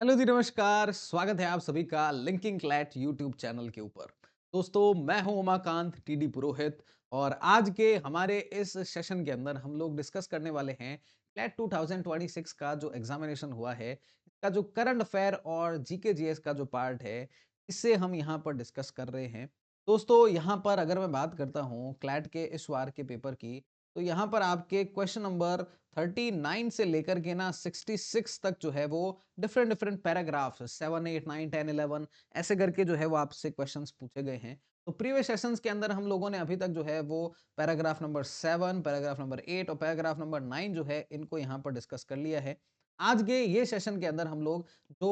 Hello जी, नमस्कार। स्वागत है आप सभी का लिंकिंग क्लैट यूट्यूब चैनल के ऊपर। दोस्तों, मैं हूं उमाकांत टीडी पुरोहित और आज के हमारे इस सेशन के अंदर हम लोग डिस्कस करने वाले हैं क्लैट 2026 का जो एग्जामिनेशन हुआ है, इसका जो करंट अफेयर और जीके जीएस का जो पार्ट है, इससे हम यहाँ पर डिस्कस कर रहे हैं। दोस्तों, यहाँ पर अगर मैं बात करता हूँ क्लैट के इस बार के पेपर की, तो यहाँ पर आपके क्वेश्चन नंबर 39 से लेकर के ना 66 तक जो है वो डिफरेंट डिफरेंट पैराग्राफ 7 8 9 10 11 ऐसे करके जो है वो आपसे क्वेश्चंस पूछे गए हैं। तो प्रीवियस सेशंस के अंदर हम लोगों ने अभी तक जो है वो पैराग्राफ नंबर 7, पैराग्राफ नंबर 8 और पैराग्राफ नंबर 9 जो है इनको यहाँ पर डिस्कस कर लिया है। आज के ये सेशन के अंदर हम लोग जो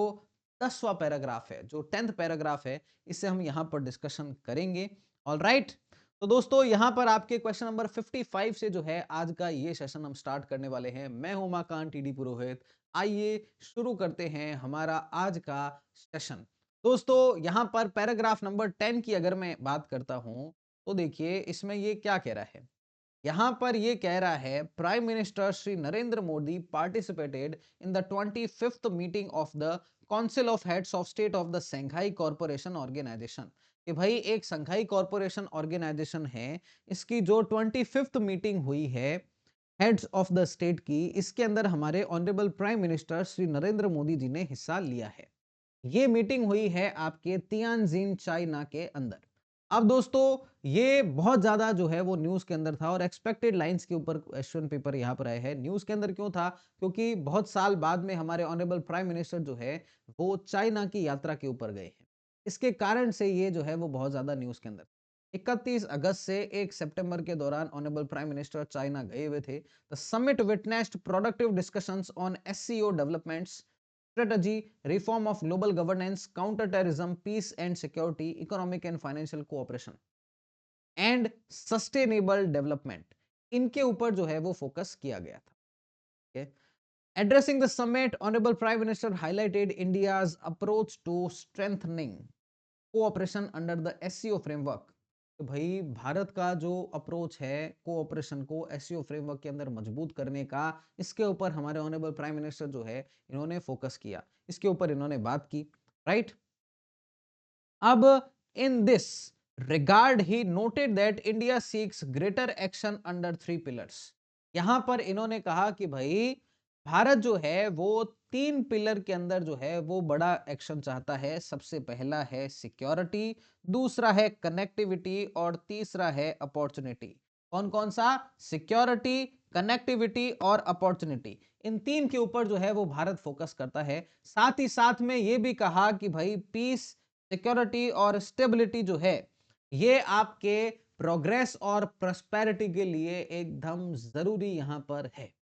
10वां पैराग्राफ है, जो 10th पैराग्राफ है, इससे हम यहाँ पर डिस्कशन करेंगे। ऑलराइट। तो दोस्तों, यहाँ पर आपके क्वेश्चन नंबर 55 से जो है आज का ये सेशन हम स्टार्ट करने वाले हैं। मैं हूं उमाकांत टीडी पुरोहित। आइए शुरू करते हैं हमारा आज का सेशन। दोस्तों, यहाँ पर पैराग्राफ नंबर 10 की अगर मैं बात करता हूं, तो देखिए इसमें ये क्या कह रहा है। यहां पर ये कह रहा है, prime minister Shri Narendra Modi participated in the 25th meeting of the council of heads of state of the Shanghai corporation organisation. कि भाई एक संघाई कॉरपोरेशन ऑर्गेनाइजेशन है, इसकी जो 25th मीटिंग हुई है हेड्स ऑफ द स्टेट की, इसके अंदर हमारे honourable prime minister Shri Narendra Modi ji ने हिस्सा लिया है। ये मीटिंग हुई है आपके तियानजिन चाइना के अंदर। अब दोस्तों, ये बहुत ज्यादा जो है वो न्यूज के अंदर था और एक्सपेक्टेड लाइंस के ऊपर क्वेश्चन पेपर यहाँ पर आए हैं। न्यूज के अंदर क्यों था? क्योंकि बहुत साल बाद में हमारे ऑनरेबल प्राइम मिनिस्टर जो है वो चाइना की यात्रा के ऊपर गए हैं। इसके कारण से ये जो है वो बहुत ज्यादा न्यूज के अंदर। 31 अगस्त से 1 सितंबर के दौरान ऑनरेबल प्राइम मिनिस्टर चाइना गए हुए थे। The summit witnessed productive discussions on SCO developments, strategy, reform of global governance, counterterrorism, peace and security, economic and financial cooperation and sustainable development, इनके ऊपर जो है वो फोकस किया गया था। okay? Addressing the summit, Honorable Prime Minister highlighted India's approach to strengthening cooperation under the SCO framework। तो भाई भारत का जो अप्रोच है कोऑपरेशन को एससीओ फ्रेमवर्क के अंदर मजबूत करने का, इसके ऊपर हमारे ऑनरेबल प्राइम मिनिस्टर जो है इन्होंने फोकस किया, इसके ऊपर इन्होंने बात की। राइट। अब in this regard he noted that India seeks greater action under three pillars. यहां पर इन्होंने कहा कि भाई भारत जो है वो 3 पिलर के अंदर जो है वो बड़ा एक्शन चाहता है। सबसे पहला है सिक्योरिटी, दूसरा है कनेक्टिविटी और तीसरा है अपॉर्चुनिटी। कौन कौन सा? सिक्योरिटी, कनेक्टिविटी और अपॉर्चुनिटी। इन तीन के ऊपर जो है वो भारत फोकस करता है। साथ ही साथ में ये भी कहा कि भाई पीस, सिक्योरिटी और स्टेबिलिटी जो है ये आपके प्रोग्रेस और प्रॉस्पेरिटी के लिए एकदम जरूरी यहां पर है।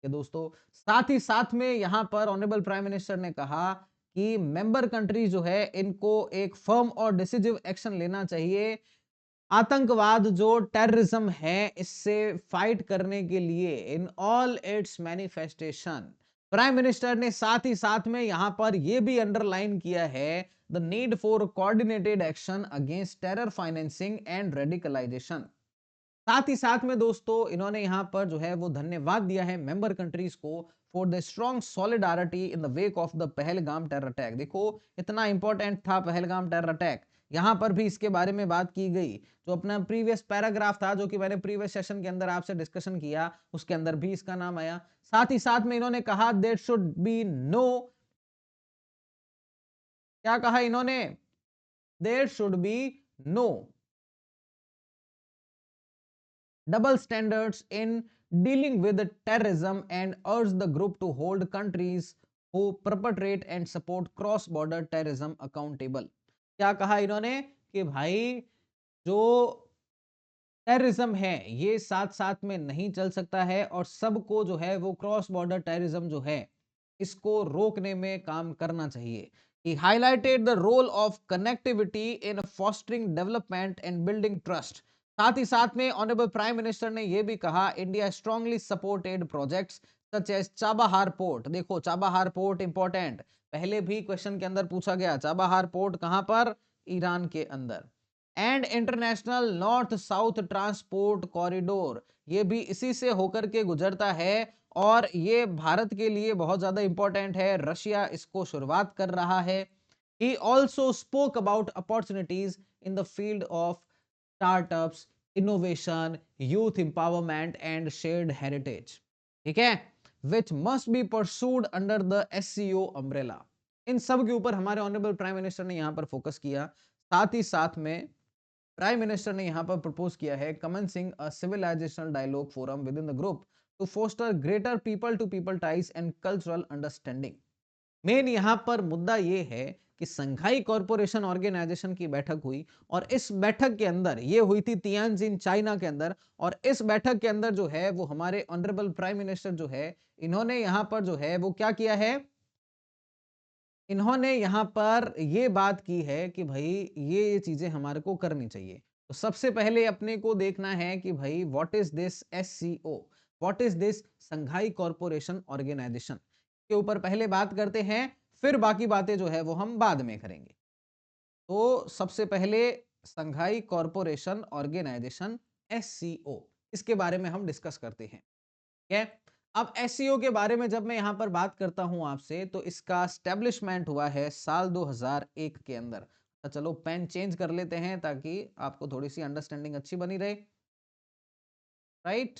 कि दोस्तों, साथ ही साथ में यहां पर ऑनरेबल प्राइम मिनिस्टर ने कहा कि मेंबर कंट्रीज जो है इनको एक फर्म और डिसिजिव एक्शन लेना चाहिए आतंकवाद जो टेररिज्म है इससे फाइट करने के लिए in all its manifestation. Prime minister ने साथ ही साथ में यहां पर यह भी अंडरलाइन किया है the need for coordinated action against terror financing and radicalisation. साथ ही साथ में दोस्तों इन्होंने यहां पर जो है वो धन्यवाद दिया है मेंबर कंट्रीज को for the strong solidarity in the wake of the Pahalgam terror attack. देखो इतना इंपॉर्टेंट था पहलगाम टेरर अटैक, यहां पर भी इसके बारे में बात की गई। जो अपना प्रीवियस पैराग्राफ था जो कि मैंने प्रीवियस सेशन के अंदर आपसे डिस्कशन किया, उसके अंदर भी इसका नाम आया। साथ ही साथ में इन्होंने कहा देयर शुड बी नो, क्या कहा इन्होंने? There should be no double standards in dealing with terrorism and urged the group to hold countries who perpetrate and support cross border terrorism accountable। क्या कहा इन्होंने कि भाई जो टेररिज्म है ये साथ साथ में नहीं चल सकता है और सबको जो है वो क्रॉस बॉर्डर टेररिज्म जो है इसको रोकने में काम करना चाहिए। He highlighted the role of connectivity in fostering development and building trust. साथ ही साथ में ऑनरेबल प्राइम मिनिस्टर ने यह भी कहा India strongly supported projects such as Chabahar port. देखो चाबाहार पोर्ट इंपॉर्टेंट, पहले भी क्वेश्चन के अंदर पूछा गया चाबाहार पोर्ट कहां पर? ईरान के अंदर। And international north south transport corridor, ये भी इसी से होकर के गुजरता है और ये भारत के लिए बहुत ज्यादा इंपॉर्टेंट है। रशिया इसको शुरुआत कर रहा है। He also spoke about opportunities in the field of startups, innovation, youth empowerment and shared heritage, ठीक है, which must be pursued under the SCO umbrella. इन सब के ऊपर हमारे ऑनरेबल प्राइम मिनिस्टर ने यहां पर फोकस किया। साथ ही साथ में प्राइम मिनिस्टर ने यहां पर प्रपोज किया है commencing a civilisational dialogue forum within the group to foster greater people to people ties and cultural understanding. Main यहां पर मुद्दा यह है कि संघाई कॉरपोरेशन ऑर्गेनाइजेशन की बैठक हुई और इस बैठक के अंदर ये हुई थी तियानजिन चाइना के अंदर। और इस बैठक के अंदर जो है वो हमारे ऑनरेबल प्राइम मिनिस्टर जो है इन्होंने यहां पर जो है वो क्या किया है, इन्होंने यहां पर ये बात की है कि भाई ये चीजें हमारे को करनी चाहिए। तो सबसे पहले अपने को देखना है कि भाई what is this SCO, what is this Shanghai corporation organisation के ऊपर पहले बात करते हैं, फिर बाकी बातें जो है वो हम बाद में करेंगे। तो सबसे पहले संघाई कॉरपोरेशन ऑर्गेनाइजेशन एससीओ, इसके बारे में हम डिस्कस करते हैं। ठीक है। अब एससीओ के बारे में जब मैं यहां पर बात करता हूं आपसे, तो इसका स्टैब्लिशमेंट हुआ है साल 2001 के अंदर। तो चलो पेन चेंज कर लेते हैं ताकि आपको थोड़ी सी अंडरस्टैंडिंग अच्छी बनी रहे। राइट,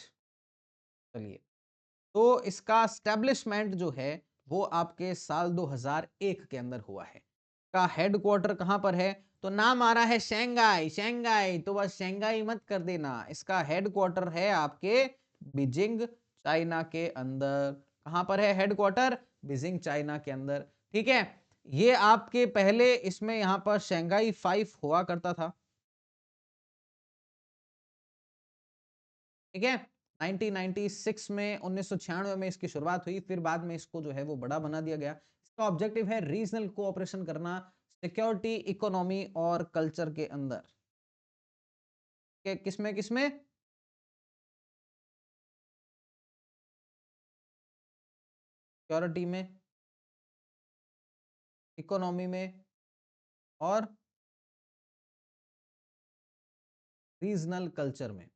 चलिए। तो इसका स्टैब्लिशमेंट जो है वो आपके साल 2001 के अंदर हुआ है। का हेडक्वार्टर कहां पर है, तो नाम आ रहा है शंघाई, शंघाई तो बस शंघाई मत कर देना, इसका हेडक्वार्टर है आपके बीजिंग चाइना के अंदर। कहां पर है हेडक्वार्टर, बीजिंग चाइना के अंदर, ठीक है। ये आपके पहले इसमें यहां पर शंघाई 5 हुआ करता था, ठीक है। 1996 में 1996 में इसकी शुरुआत हुई, फिर बाद में इसको जो है वो बड़ा बना दिया गया। इसका ऑब्जेक्टिव है रीजनल कोऑपरेशन करना सिक्योरिटी, इकोनॉमी और कल्चर के अंदर। किसमें किसमें, सिक्योरिटी में, इकोनॉमी में और रीजनल कल्चर में,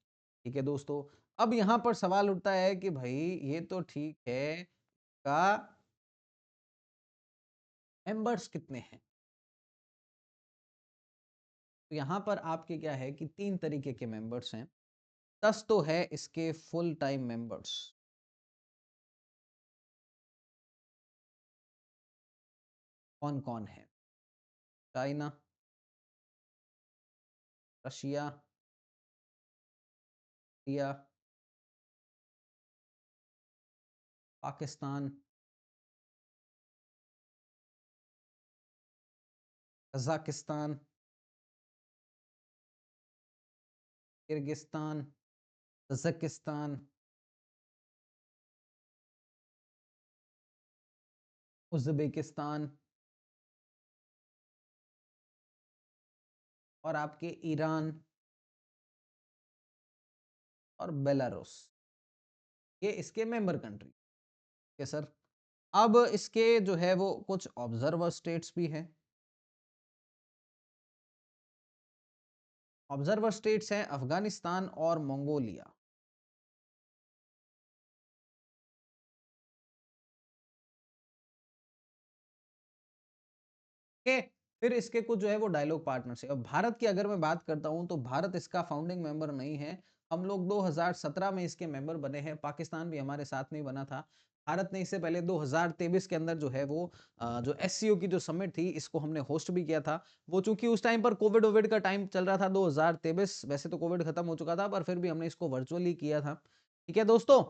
ठीक है दोस्तों। अब यहां पर सवाल उठता है कि भाई ये तो ठीक है, का मेंबर्स कितने हैं। तो यहां पर आपके क्या है कि 3 तरीके के मेंबर्स हैं। 10 तो है इसके फुल टाइम मेंबर्स। कौन कौन है, China, Russia, India, Pakistan, Kazakhstan, Kyrgyzstan, Tajikistan, Uzbekistan और आपके ईरान और बेलारूस, ये इसके मेंबर कंट्री है सर। अब इसके जो है वो कुछ ऑब्जर्वर स्टेट्स भी हैं। ऑब्जर्वर स्टेट्स हैं अफगानिस्तान और मंगोलिया। के फिर इसके कुछ जो है वो डायलॉग पार्टनर्स है। अब भारत की अगर मैं बात करता हूं तो भारत इसका फाउंडिंग मेंबर नहीं है। हम लोग 2017 में इसके मेंबर बने हैं, पाकिस्तान भी हमारे साथ में बना था। भारत ने इससे पहले 2023 के अंदर जो है वो जो एससीओ की जो समिट थी इसको हमने होस्ट भी किया था। वो चूंकि उस टाइम पर कोविड ओविड का टाइम चल रहा था 2023, वैसे तो कोविड खत्म हो चुका था पर फिर भी हमने इसको वर्चुअली किया था। ठीक है दोस्तों।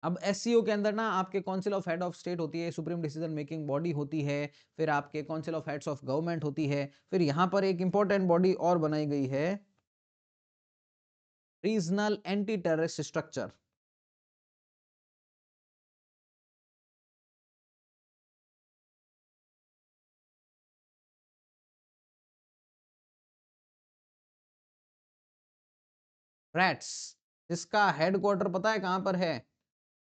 अब एससीओ के अंदर ना आपके council of head of state होती है, सुप्रीम डिसीजन मेकिंग बॉडी होती है। फिर आपके council of heads of government होती है। फिर यहां पर एक इंपॉर्टेंट बॉडी और बनाई गई है, regional anti terrorist structure. Rats, जिसका हेडक्वार्टर पता है कहां पर है,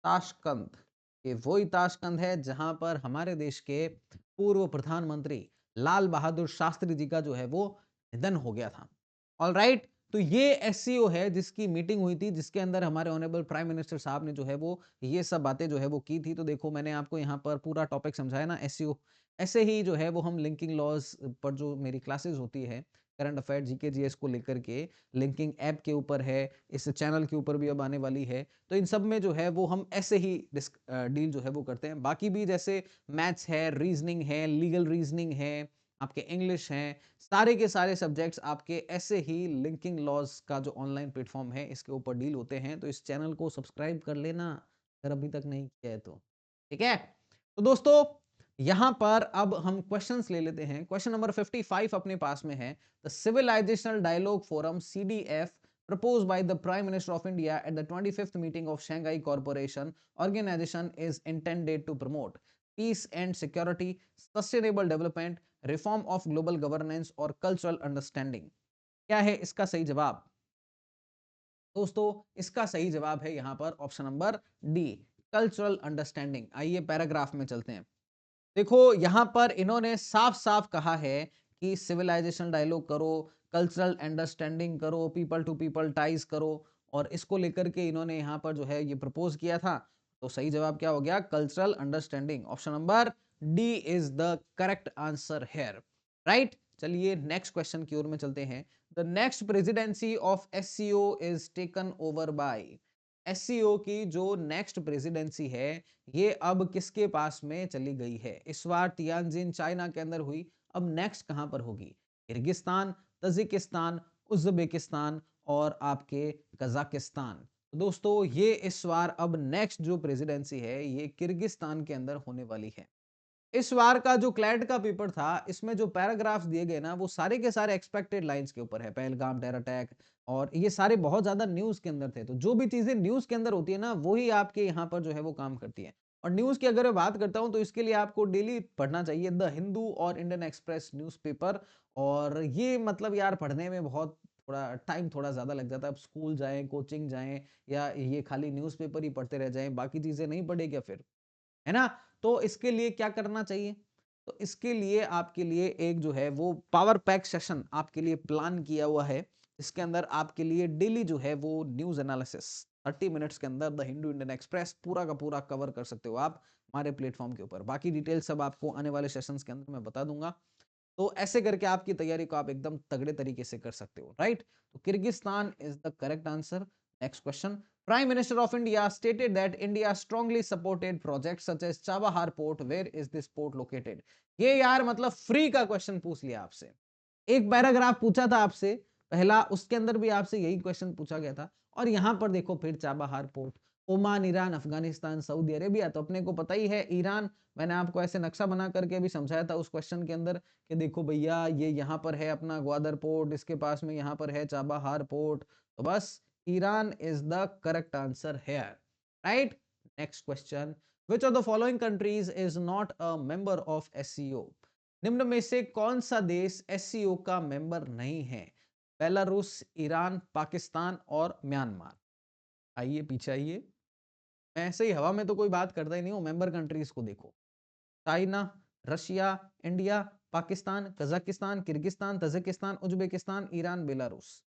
ताशकंद। ये वही ताशकंद है जहां पर हमारे देश के पूर्व प्रधानमंत्री लाल बहादुर शास्त्री जी का जो है वो निधन हो गया था। ऑल राइट, तो ये एससीओ है जिसकी मीटिंग हुई थी, जिसके अंदर हमारे ऑनरेबल प्राइम मिनिस्टर साहब ने जो है वो ये सब बातें जो है वो की थी। तो देखो मैंने आपको यहाँ पर पूरा टॉपिक समझाया ना एससीओ। ऐसे ही जो है वो हम लिंकिंग लॉज पर जो मेरी क्लासेस होती है करंट अफेयर जीके जीएस को लेकर के, लिंकिंग ऐप के ऊपर है, इस चैनल के ऊपर भी अब आने वाली है। तो इन सब में जो है वो हम ऐसे ही डील जो है वो करते हैं। बाकी भी जैसे मैथ्स है, रीजनिंग है, लीगल रीजनिंग है, आपके इंग्लिश हैं, सारे के सारे सब्जेक्ट्स आपके ऐसे ही लिंकिंग लॉज का जो ऑनलाइन प्लेटफॉर्म है इसके ऊपर डील होते हैं। तो इस चैनल को सब्सक्राइब कर लेना अगर अभी तक नहीं किया है तो, ठीक है। तो दोस्तों यहां पर अब हम क्वेश्चंस ले लेते हैं। क्वेश्चन नंबर 55 अपने पास में है, the civilisational dialogue forum CDF proposed by the Prime Minister of India at the 25th meeting of Shanghai Cooperation Organization is intended to promote peace and security, sustainable development, reform of global governance और cultural understanding. क्या है इसका सही जवाब? दोस्तों इसका सही जवाब है यहां पर option number D, cultural understanding. आइए पैराग्राफ में चलते हैं। देखो यहां पर इन्होंने साफ साफ कहा है कि सिविलाइजेशन डायलॉग करो, कल्चरल अंडरस्टैंडिंग करो, पीपल टू पीपल टाइज करो, और इसको लेकर के इन्होंने यहां पर जो है ये प्रपोज किया था। तो सही जवाब क्या हो गया? Cultural understanding. Option number D is the correct answer here, right. चलिए नेक्स्ट क्वेश्चन की ओर में चलते हैं। The next presidency of SCO is taken over by. SCO की जो नेक्स्ट प्रेसिडेंसी है ये अब किसके पास में चली गई है? इस बार तियानजिन चाइना के अंदर हुई, अब नेक्स्ट कहां पर होगी? किर्गिस्तान, तजिकिस्तान, उज्बेकिस्तान और आपके कजाकिस्तान। तो दोस्तों ये इस बार अब नेक्स्ट जो प्रेसिडेंसी है ये किर्गिस्तान के अंदर होने वाली है। इस बार का जो क्लैट का पेपर था इसमें जो पैराग्राफ्स दिए गए ना वो सारे के सारे एक्सपेक्टेड लाइंस के ऊपर है। पहलगाम टेरर अटैक और ये सारे बहुत ज्यादा न्यूज के अंदर थे। तो जो भी चीजें न्यूज के अंदर होती है ना वही आपके यहाँ पर जो है वो काम करती है। और न्यूज की अगर मैं बात करता हूं तो इसके लिए आपको डेली पढ़ना चाहिए द हिंदू और इंडियन एक्सप्रेस न्यूज़पेपर। और ये मतलब यार पढ़ने में बहुत थोड़ा टाइम थोड़ा ज्यादा लग जाता है। अब स्कूल जाएं, कोचिंग जाएं, या ये खाली न्यूज़पेपर ही पढ़ते रह जाएं, बाकी चीजें नहीं पढ़े क्या फिर, है ना? तो इसके लिए क्या करना चाहिए? तो इसके लिए आपके लिए एक जो है वो पावर पैक सेशन आपके लिए प्लान किया हुआ है। इसके अंदर आपके लिए डेली जो है वो न्यूज एनालिसिस 30 मिनट्स के अंदर द हिंदू इंडियन एक्सप्रेस पूरा का पूरा कवर कर सकते हो आप हमारे प्लेटफॉर्म के ऊपर। बाकी डिटेल सब आपको आने वाले सेशंस के अंदर मैं बता दूंगा। तो ऐसे करके आपकी तैयारी को आप एकदम तगड़े तरीके से कर सकते हो, राइट। तो Kyrgyzstan is the correct answer. Next question. Prime Minister of India stated that India strongly supported projects such as Chabahar Port. Where is this port located? ये यार मतलब फ्री का क्वेश्चन पूछ लिया आपसे। एक पैराग्राफ पूछा था आपसे पहला, उसके अंदर भी आपसे यही क्वेश्चन पूछा गया था। और यहां पर देखो फिर Chabahar port, Oman, Iran, Afghanistan, Saudi Arabia. तो अपने को पता ही है ईरान। मैंने आपको ऐसे नक्शा बना करके भी समझाया था उस क्वेश्चन के अंदर कि देखो भैया ये यहाँ पर है अपना ग्वादर पोर्ट, इसके पास में यहाँ पर है चाबहार पोर्ट। तो बस Iran is the correct answer here, right. Next question. Which of the following countries is not a member of SCO? निम्न में से कौन सा देश एससीओ का मेंबर नहीं है? बेलारूस, ईरान, पाकिस्तान और म्यांमार। आइए पीछे आइए। मैं ऐसे ही हवा में तो कोई बात करता ही नहीं हूं। मेंबर कंट्रीज को देखो, China, Russia, India, Pakistan, Kazakhstan, Kyrgyzstan, Tajikistan, Uzbekistan, Iran, Belarus.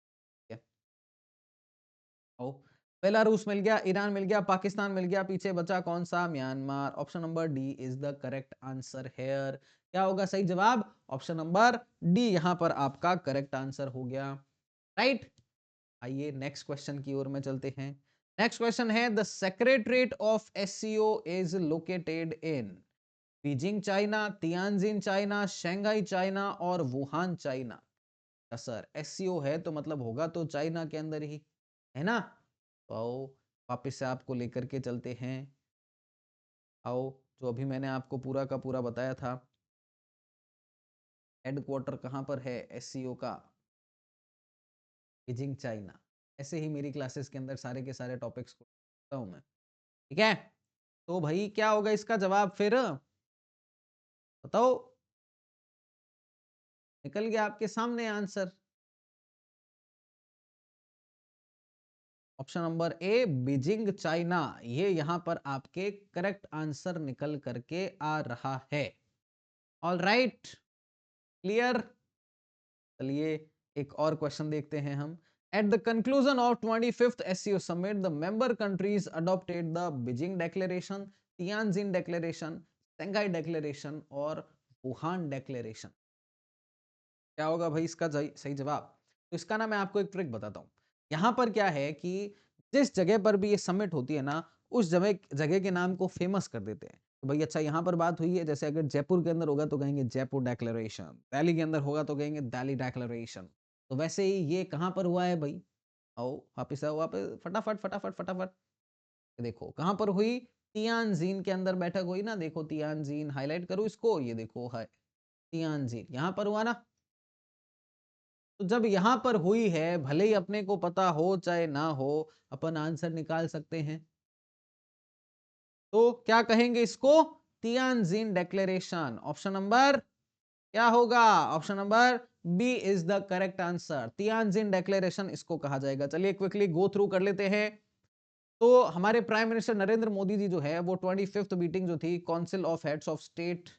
Belarus मिल गया, ईरान मिल गया, पाकिस्तान मिल गया, पीछे बचा कौन सा? Myanmar. Option number D is the correct answer here. क्या होगा सही जवाब? ऑप्शन नंबर डी यहां पर आपका करेक्ट आंसर हो गया, राइट। आइए नेक्स्ट क्वेश्चन की ओर में चलते हैं। नेक्स्ट क्वेश्चन है, the secretariat of SCO is located in Beijing China, Tianjin China, Shanghai China और वुहान चाइना। सर एससीओ है तो मतलब होगा तो चाइना के अंदर ही, है ना? तो आओ वापस से आपको लेकर के चलते हैं। आओ, जो अभी मैंने आपको पूरा का पूरा बताया था, हेडक्वार्टर कहाँ पर है एससीओ का? Beijing China. ऐसे ही मेरी क्लासेस के अंदर सारे के सारे टॉपिक्स को बताता हूं मैं, ठीक है। तो भाई क्या होगा इसका जवाब फिर? बताओ। निकल गया आपके सामने answer. Option number A Beijing China, ये यहां पर आपके करेक्ट आंसर निकल करके आ रहा है। All right, clear. चलिए एक और क्वेश्चन देखते हैं हम। At the conclusion of 25th SCO summit the member countries adopted the Beijing declaration, Tianjin declaration, Shanghai declaration और वुहान डिक्लेरेशन। क्या होगा भाई इसका सही जवाब? तो इसका ना मैं आपको एक ट्रिक बताता हूँ। यहाँ पर क्या है कि जिस जगह पर भी ये समिट होती है ना, उस जगह जगह के नाम को फेमस कर देते हैं। तो भाई अच्छा यहाँ पर बात हुई है, जैसे अगर जयपुर के अंदर होगा तो कहेंगे जयपुर डिक्लेरेशन, दिल्ली के अंदर होगा तो कहेंगे दिल्ली डिक्लेरेशन। तो वैसे ही ये कहाँ पर हुआ है भाई? आओ वापिस आओ, वापस फटाफट फटाफट फटाफट। ये देखो कहाँ पर हुई? तियानजिन के अंदर बैठक हुई ना, देखो तियानजिन, हाईलाइट करो इसको, ये देखो है तियानजिन, यहाँ पर हुआ ना। तो जब यहाँ पर हुई है, भले ही अपने को पता हो चाहे ना हो, अपन आंसर निकाल सकते हैं। तो क्या कहेंगे इसको? Tianjin declaration. ऑप्शन नंबर क्या होगा? Option number B is the correct answer. Tianjin declaration इसको कहा जाएगा। चलिए क्विकली गो थ्रू कर लेते हैं। तो हमारे प्राइम मिनिस्टर नरेंद्र मोदी जी जो है वो 25th मीटिंग जो थी council of heads of state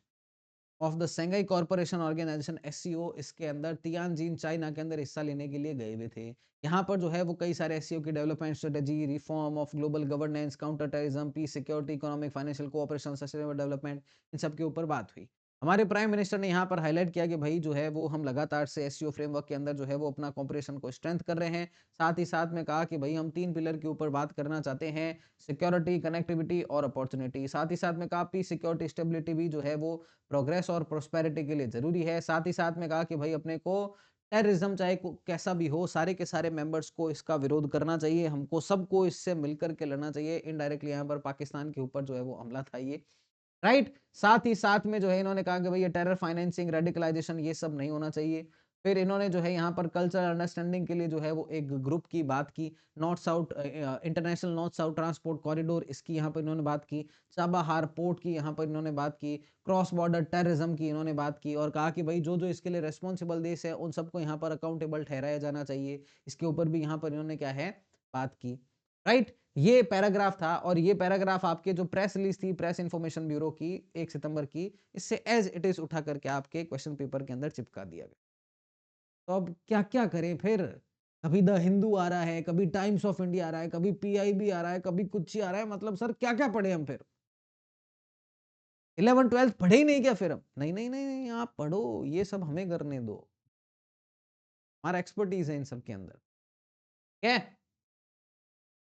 of the Shanghai corporation organisation SCO, इसके अंदर तियानजिन चाइना के अंदर हिस्सा लेने के लिए गए हुए थे। यहाँ पर जो है वो कई सारे एससीओ की development strategy, reform of global governance, counter terrorism, peace, security, economic, financial cooperation, sustainable development, इन सब के ऊपर बात हुई। हमारे प्राइम मिनिस्टर ने यहाँ पर हाईलाइट किया कि भाई जो है वो हम लगातार से एससीओ फ्रेमवर्क के अंदर जो है वो अपना कॉपरेशन को स्ट्रेंथ कर रहे हैं। साथ ही साथ में कहा कि भाई हम 3 पिलर के ऊपर बात करना चाहते हैं, सिक्योरिटी, कनेक्टिविटी और अपॉर्चुनिटी। साथ ही साथ में कहा पीस, सिक्योरिटी, स्टेबिलिटी भी जो है वो प्रोग्रेस और प्रोस्पेरिटी के लिए जरूरी है। साथ ही साथ में कहा कि भाई अपने को टेररिज्म चाहे कैसा भी हो, सारे के सारे मेंबर्स को इसका विरोध करना चाहिए, हमको सबको इससे मिलकर के लड़ना चाहिए। इनडायरेक्टली यहाँ पर पाकिस्तान के ऊपर जो है वो हमला था ये, राइट। साथ ही साथ में जो है इन्होंने कहा कि भाई ये टेरर फाइनेंसिंग, रेडिकलाइजेशन ये सब नहीं होना चाहिए। फिर इन्होंने जो है यहाँ पर कल्चरल अंडरस्टैंडिंग के लिए जो है वो एक ग्रुप की बात की, north south international north south transport corridor, इसकी यहाँ पर इन्होंने बात की, चाबहार पोर्ट की यहाँ पर इन्होंने बात की, क्रॉस बॉर्डर टेररिज्म की इन्होंने बात की, और कहा कि भाई जो जो इसके लिए रेस्पॉन्सिबल देश है उन सबको यहाँ पर अकाउंटेबल ठहराया जाना चाहिए। इसके ऊपर भी यहाँ पर इन्होंने क्या है बात की, राइट। ये पैराग्राफ था, और ये पैराग्राफ आपके जो प्रेस रिलीज थी प्रेस इंफॉर्मेशन ब्यूरो की 1 सितंबर की, इससे एज इट इज उठा करके आपके क्वेश्चन पेपर के अंदर चिपका दिया गया। तो अब क्या क्या करें फिर? कभी द हिंदू आ रहा है, कभी टाइम्स ऑफ इंडिया आ रहा है, कभी पीआईबी आ रहा है, कभी कुछ ही आ रहा है, मतलब सर क्या क्या पढ़े हम फिर? 11 12 पढ़े ही नहीं क्या फिर हम? नहीं नहीं नहीं नहीं, आप पढ़ो, ये सब हमें करने दो, हमारा एक्सपर्टीज है इन सब के अंदर। ठीक है,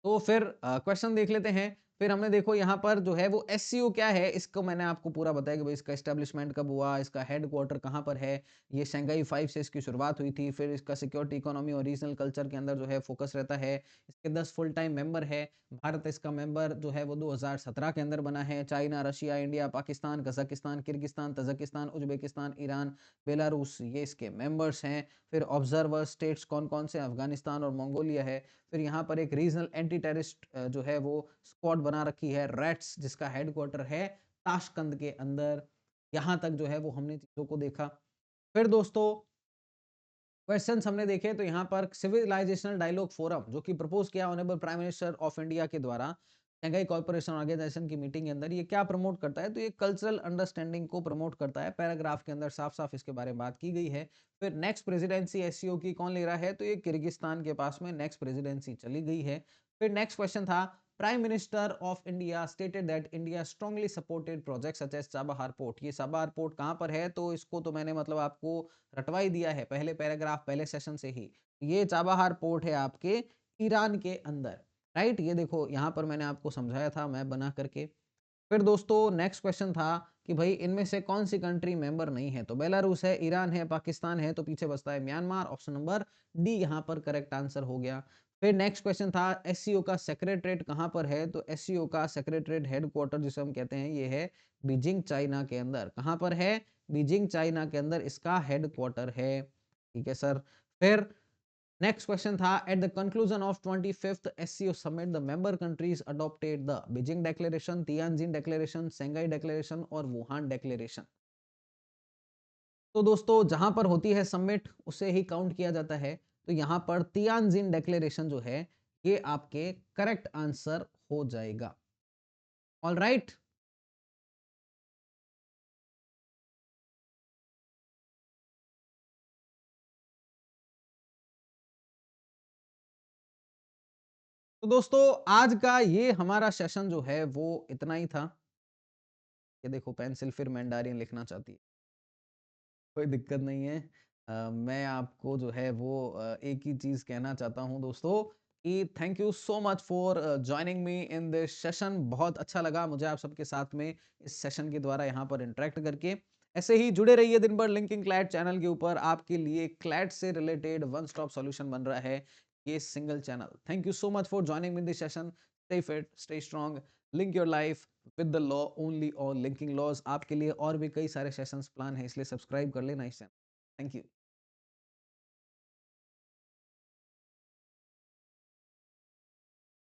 तो फिर क्वेश्चन देख लेते हैं। फिर हमने देखो यहाँ पर जो है वो एससीओ क्या है, इसको मैंने आपको पूरा बताया कि भाई इसका एस्टेब्लिशमेंट कब हुआ, इसका हेडक्वार्टर कहाँ पर है। ये शंघाई 5 से इसकी शुरुआत हुई थी। फिर इसका सिक्योरिटी, इकोनॉमी और रीजनल कल्चर के अंदर जो है फोकस रहता है। इसके 10 फुल टाइम मेंबर है। भारत इसका मेंबर जो है वो 2017 के अंदर बना है। China, Russia, India, Pakistan, Kazakhstan, Kyrgyzstan, Tajikistan, Uzbekistan, Iran, Belarus ये इसके मेंबर्स हैं। फिर ऑब्जर्वर स्टेट्स कौन कौन से? अफगानिस्तान और मंगोलिया है। फिर यहाँ पर एक रीजनल एंटी टेररिस्ट जो है वो स्क्वाड बना रखी है, रेड्स, जिसका हेडक्वार्टर है ताशकंद के अंदर। यहाँ तक जो है वो हमने चीजों को देखा। फिर दोस्तों क्वेश्चंस हमने देखे, तो यहाँ पर सिविलाइजेशनल डायलॉग फोरम जो कि प्रपोज किया honourable prime minister of India के द्वारा शंघाई कॉर्पोरेशन ऑर्गेनाइजेशन की मीटिंग के अंदर, ये क्या प्रमोट करता है? तो ये कल्चरल अंडरस्टैंडिंग को प्रमोट करता है। पैराग्राफ के अंदर साफ साफ इसके बारे में बात की गई है। फिर नेक्स्ट प्रेसिडेंसी एससीओ की कौन ले रहा है? तो ये किर्गिस्तान के पास में नेक्स्ट प्रेसिडेंसी चली गई है। फिर नेक्स्ट क्वेश्चन था, prime minister of India stated that India strongly supported project such as Chabahar port. ये चाबहार पोर्ट कहाँ पर है? तो इसको तो मैंने मतलब आपको रटवा ही दिया है पहले पैराग्राफ पहले सेशन से ही। ये चाबहार पोर्ट है आपके ईरान के अंदर, राइट। ये देखो यहाँ पर मैंने आपको समझाया था मैं बना करके। फिर दोस्तों नेक्स्ट क्वेश्चन था कि भाई इनमें से कौन सी कंट्री मेंबर नहीं है? तो बेलारूस है, ईरान है, पाकिस्तान है, तो पीछे बचता है म्यांमार। ऑप्शन नंबर डी यहाँ पर करेक्ट आंसर हो गया। फिर नेक्स्ट क्वेश्चन था एससीओ का सेक्रेटरीट कहाँ पर है? तो एससीओ का सेक्रेटरीट हेडक्वार्टर जिसे हम कहते हैं ये है बीजिंग चाइना के अंदर। कहाँ पर है? बीजिंग चाइना के अंदर इसका हेडक्वार्टर है। ठीक है सर। फिर नेक्स्ट क्वेश्चन था at the conclusion of 25th SCO summit the member countries adopted the Beijing declaration, Tianjin declaration, Shanghai declaration और वुहान डिक्लेरेशन। तो दोस्तों जहां पर होती है समिट उसे ही काउंट किया जाता है। तो यहां पर तियानजिन डिक्लेरेशन जो है ये आपके करेक्ट आंसर हो जाएगा। All right. तो दोस्तों आज का ये हमारा सेशन जो है वो इतना ही था। ये देखो पेंसिल फिर मैंडारिन लिखना चाहती है। कोई दिक्कत नहीं है। मैं आपको जो है वो एक ही चीज़ कहना चाहता हूँ दोस्तों कि thank you so much for joining me in this session. बहुत अच्छा लगा मुझे आप सबके साथ में इस सेशन के द्वारा यहाँ पर इंटरेक्ट करके। ऐसे ही जुड़े रहिए दिन भर लिंकिंग क्लैट चैनल के ऊपर। आपके लिए क्लैट से रिलेटेड वन स्टॉप सॉल्यूशन बन रहा है ये single channel. Thank you so much for joining me in this session. Stay fit, stay strong, link your life with the law only और लिंकिंग लॉज। आपके लिए और भी कई सारे सेशंस प्लान है, इसलिए सब्सक्राइब कर लेना इस चैनल। Thank you.